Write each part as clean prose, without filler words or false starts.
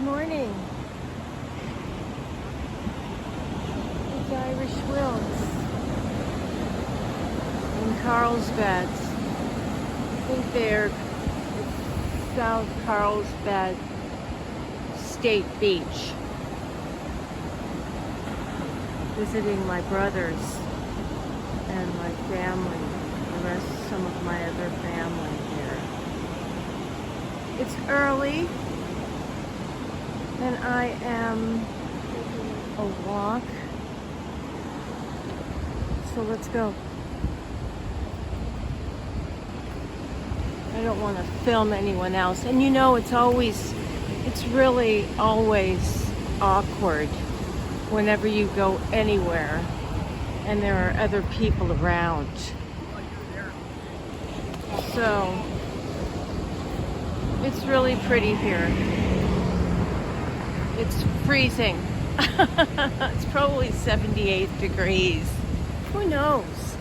morning. It's Irish Wills in Carlsbad. I think they're South Carlsbad State Beach. Visiting my brothers and my family, some of my other family here. It's early and I am taking a walk. So let's go. I don't want to film anyone else. And you know, it's really always awkward whenever you go anywhere and there are other people around. So it's really pretty here. It's freezing. It's probably 78 degrees. Who knows?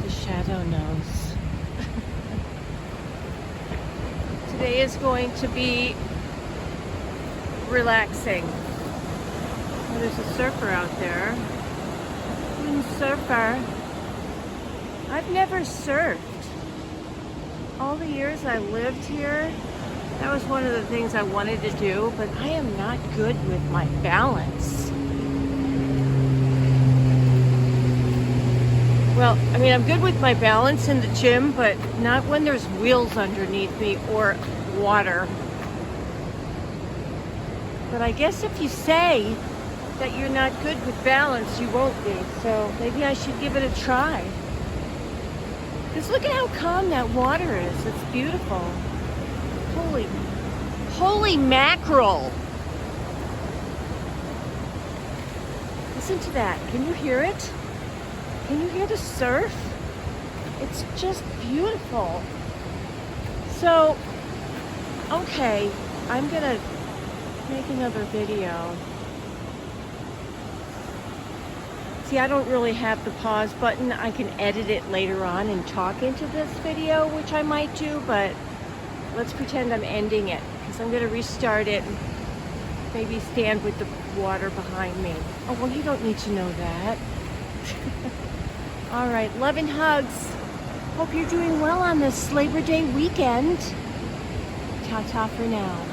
The shadow knows. Today is going to be relaxing. Oh, there's a surfer out there. Surfer. I've never surfed. All the years I lived here, that was one of the things I wanted to do, but I am not good with my balance. Well, I mean, I'm good with my balance in the gym, but not when there's wheels underneath me or water. But I guess if you say that you're not good with balance, you won't be. So maybe I should give it a try. Because look at how calm that water is. It's beautiful. Holy mackerel. Listen to that. Can you hear it? Can you hear the surf? It's just beautiful. So, okay, I'm gonna make another video. See, I don't really have the pause button. I can edit it later on and talk into this video, which I might do, but let's pretend I'm ending it because I'm going to restart it and maybe stand with the water behind me. Oh, well, you don't need to know that. All right, love and hugs. Hope you're doing well on this Labor Day weekend. Ta-ta for now.